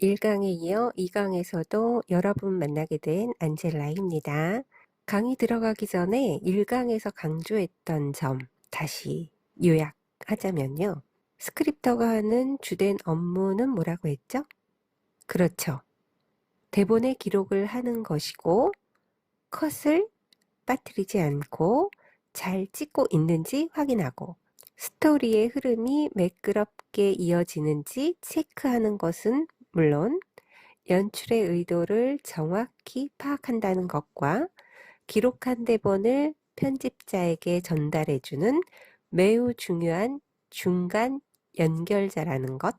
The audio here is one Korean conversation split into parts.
1강에 이어 2강에서도 여러분 만나게 된 안젤라입니다. 강의 들어가기 전에 1강에서 강조했던 점 다시 요약하자면요. 스크립터가 하는 주된 업무는 뭐라고 했죠? 그렇죠. 대본에 기록을 하는 것이고 컷을 빠뜨리지 않고 잘 찍고 있는지 확인하고 스토리의 흐름이 매끄럽게 이어지는지 체크하는 것은 물론 연출의 의도를 정확히 파악한다는 것과 기록한 대본을 편집자에게 전달해주는 매우 중요한 중간 연결자라는 것,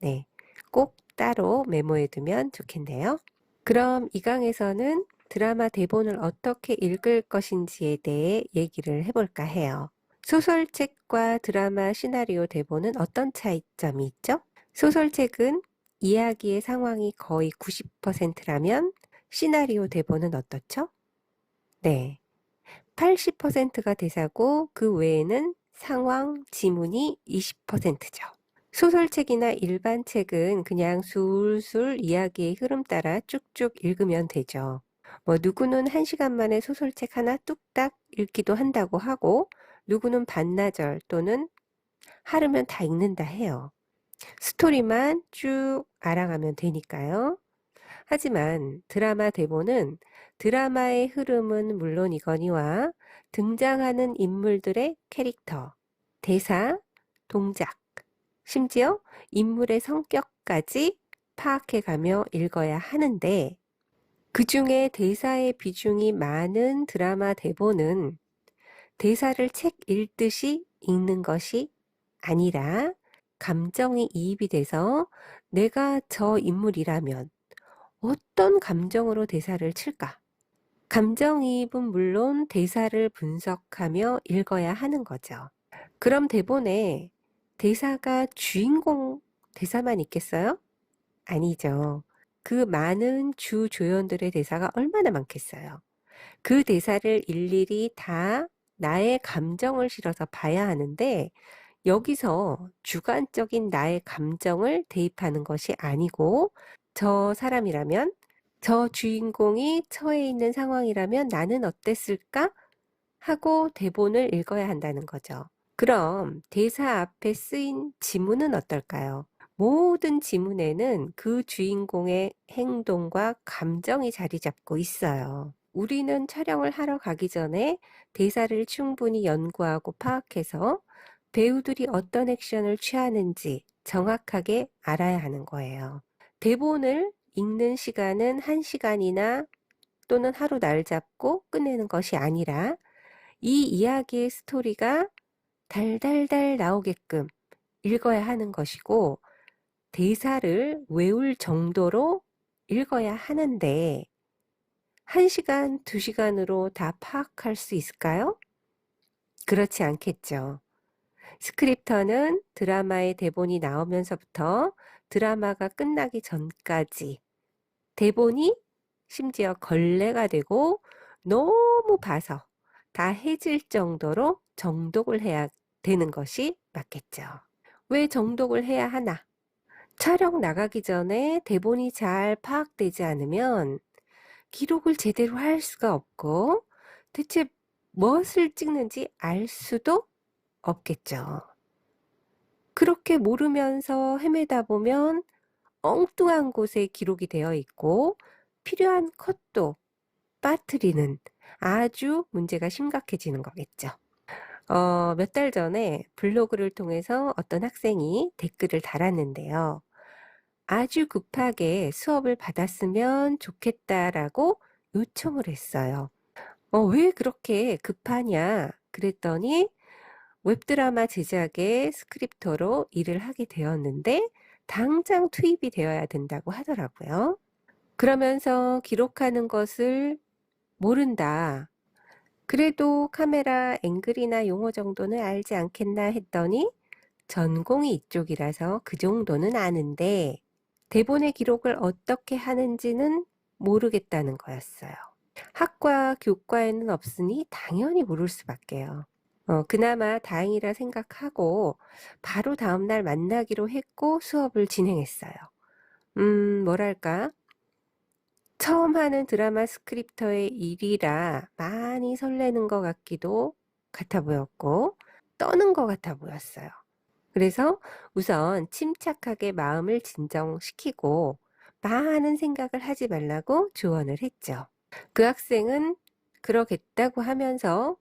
네, 꼭 따로 메모해두면 좋겠네요. 그럼 이 강에서는 드라마 대본을 어떻게 읽을 것인지에 대해 얘기를 해볼까 해요. 소설책과 드라마 시나리오 대본은 어떤 차이점이 있죠? 소설책은 이야기의 상황이 거의 90%라면 시나리오 대본은 어떻죠? 네, 80%가 대사고 그 외에는 상황, 지문이 20%죠. 소설책이나 일반 책은 그냥 술술 이야기의 흐름 따라 쭉쭉 읽으면 되죠. 뭐 누구는 1시간 만에 소설책 하나 뚝딱 읽기도 한다고 하고 누구는 반나절 또는 하루면 다 읽는다 해요. 스토리만 쭉 알아가면 되니까요. 하지만 드라마 대본은 드라마의 흐름은 물론이거니와 등장하는 인물들의 캐릭터, 대사, 동작, 심지어 인물의 성격까지 파악해가며 읽어야 하는데 그 중에 대사의 비중이 많은 드라마 대본은 대사를 책 읽듯이 읽는 것이 아니라 감정이 이입이 돼서 내가 저 인물이라면 어떤 감정으로 대사를 칠까? 감정이입은 물론 대사를 분석하며 읽어야 하는 거죠. 그럼 대본에 대사가 주인공 대사만 있겠어요? 아니죠. 그 많은 주 조연들의 대사가 얼마나 많겠어요. 그 대사를 일일이 다 나의 감정을 실어서 봐야 하는데 여기서 주관적인 나의 감정을 대입하는 것이 아니고 저 사람이라면 저 주인공이 처해 있는 상황이라면 나는 어땠을까? 하고 대본을 읽어야 한다는 거죠. 그럼 대사 앞에 쓰인 지문은 어떨까요? 모든 지문에는 그 주인공의 행동과 감정이 자리 잡고 있어요. 우리는 촬영을 하러 가기 전에 대사를 충분히 연구하고 파악해서 배우들이 어떤 액션을 취하는지 정확하게 알아야 하는 거예요. 대본을 읽는 시간은 1시간이나 또는 하루 날 잡고 끝내는 것이 아니라 이 이야기의 스토리가 달달달 나오게끔 읽어야 하는 것이고 대사를 외울 정도로 읽어야 하는데 1시간, 2시간으로 다 파악할 수 있을까요? 그렇지 않겠죠. 스크립터는 드라마의 대본이 나오면서부터 드라마가 끝나기 전까지 대본이 심지어 걸레가 되고 너무 봐서 다 해질 정도로 정독을 해야 되는 것이 맞겠죠. 왜 정독을 해야 하나? 촬영 나가기 전에 대본이 잘 파악되지 않으면 기록을 제대로 할 수가 없고 대체 무엇을 찍는지 알 수도 없겠죠. 그렇게 모르면서 헤매다 보면 엉뚱한 곳에 기록이 되어 있고 필요한 컷도 빠뜨리는 아주 문제가 심각해지는 거겠죠. 몇 달 전에 블로그를 통해서 어떤 학생이 댓글을 달았는데요. 아주 급하게 수업을 받았으면 좋겠다라고 요청을 했어요. 왜 그렇게 급하냐? 그랬더니 웹드라마 제작의 스크립터로 일을 하게 되었는데 당장 투입이 되어야 된다고 하더라고요. 그러면서 기록하는 것을 모른다. 그래도 카메라 앵글이나 용어 정도는 알지 않겠나 했더니 전공이 이쪽이라서 그 정도는 아는데 대본의 기록을 어떻게 하는지는 모르겠다는 거였어요. 학과, 교과에는 없으니 당연히 모를 수밖에요. 그나마 다행이라 생각하고 바로 다음날 만나기로 했고 수업을 진행했어요. 뭐랄까? 처음 하는 드라마 스크립터의 일이라 많이 설레는 것 같기도 같아 보였고, 떠는 것 같아 보였어요. 그래서 우선 침착하게 마음을 진정시키고 많은 생각을 하지 말라고 조언을 했죠. 그 학생은 그러겠다고 하면서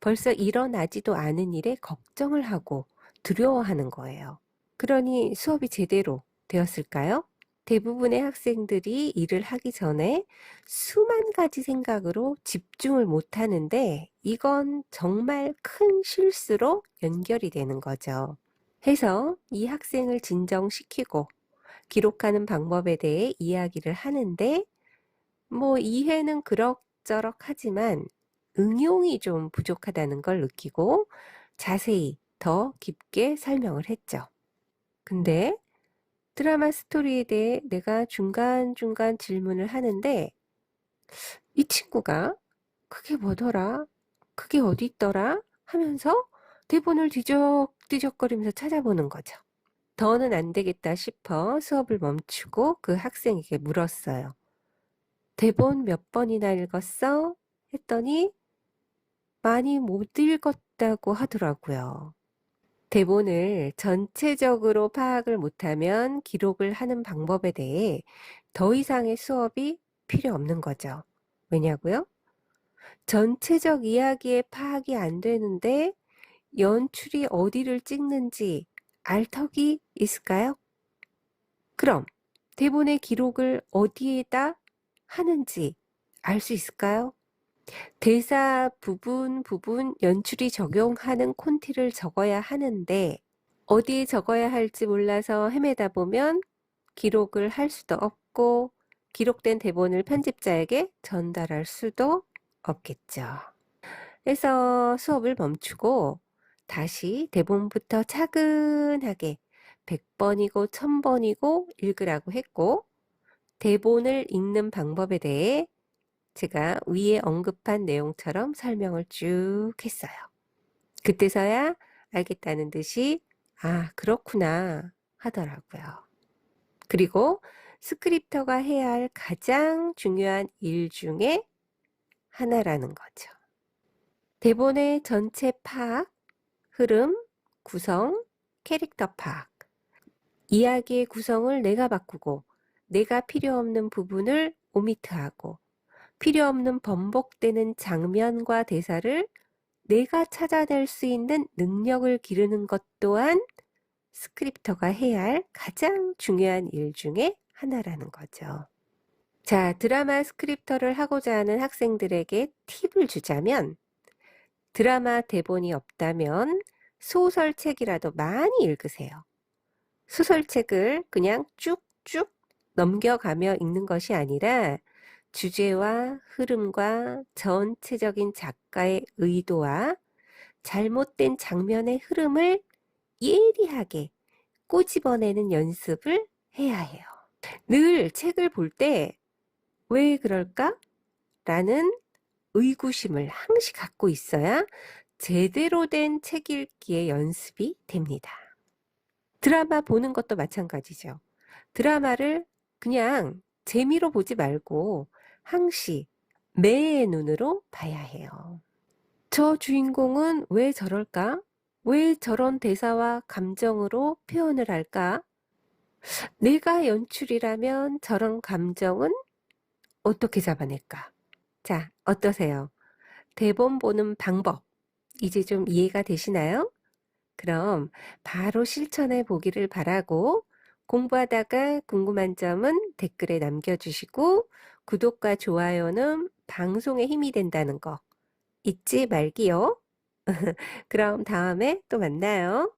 벌써 일어나지도 않은 일에 걱정을 하고 두려워하는 거예요. 그러니 수업이 제대로 되었을까요? 대부분의 학생들이 일을 하기 전에 수만 가지 생각으로 집중을 못 하는데 이건 정말 큰 실수로 연결이 되는 거죠. 해서 이 학생을 진정시키고 기록하는 방법에 대해 이야기를 하는데 뭐 이해는 그럭저럭 하지만 응용이 좀 부족하다는 걸 느끼고 자세히 더 깊게 설명을 했죠. 근데 드라마 스토리에 대해 내가 중간중간 질문을 하는데 이 친구가 그게 뭐더라? 그게 어디 있더라? 하면서 대본을 뒤적뒤적거리면서 찾아보는 거죠. 더는 안 되겠다 싶어 수업을 멈추고 그 학생에게 물었어요. 대본 몇 번이나 읽었어? 했더니 많이 못 읽었다고 하더라고요. 대본을 전체적으로 파악을 못하면 기록을 하는 방법에 대해 더 이상의 수업이 필요 없는 거죠. 왜냐고요? 전체적 이야기의 파악이 안 되는데 연출이 어디를 찍는지 알 턱이 있을까요? 그럼 대본의 기록을 어디에다 하는지 알 수 있을까요? 대사 부분 연출이 적용하는 콘티를 적어야 하는데 어디에 적어야 할지 몰라서 헤매다 보면 기록을 할 수도 없고 기록된 대본을 편집자에게 전달할 수도 없겠죠. 그래서 수업을 멈추고 다시 대본부터 차근하게 100번이고 1000번이고 읽으라고 했고 대본을 읽는 방법에 대해 제가 위에 언급한 내용처럼 설명을 쭉 했어요. 그때서야 알겠다는 듯이 아, 그렇구나 하더라고요. 그리고 스크립터가 해야 할 가장 중요한 일 중에 하나라는 거죠. 대본의 전체 파악, 흐름, 구성, 캐릭터 파악. 이야기의 구성을 내가 바꾸고 내가 필요 없는 부분을 오미트하고 필요 없는 번복되는 장면과 대사를 내가 찾아낼 수 있는 능력을 기르는 것 또한 스크립터가 해야 할 가장 중요한 일 중에 하나라는 거죠. 자, 드라마 스크립터를 하고자 하는 학생들에게 팁을 주자면 드라마 대본이 없다면 소설책이라도 많이 읽으세요. 소설책을 그냥 쭉쭉 넘겨가며 읽는 것이 아니라 주제와 흐름과 전체적인 작가의 의도와 잘못된 장면의 흐름을 예리하게 꼬집어내는 연습을 해야 해요. 늘 책을 볼 때 왜 그럴까? 라는 의구심을 항시 갖고 있어야 제대로 된 책 읽기의 연습이 됩니다. 드라마 보는 것도 마찬가지죠. 드라마를 그냥 재미로 보지 말고 항시 매의 눈으로 봐야 해요. 저 주인공은 왜 저럴까? 왜 저런 대사와 감정으로 표현을 할까? 내가 연출이라면 저런 감정은 어떻게 잡아낼까? 자, 어떠세요? 대본 보는 방법, 이제 좀 이해가 되시나요? 그럼 바로 실천해 보기를 바라고 공부하다가 궁금한 점은 댓글에 남겨주시고 구독과 좋아요는 방송에 힘이 된다는 거 잊지 말기요. 그럼 다음에 또 만나요.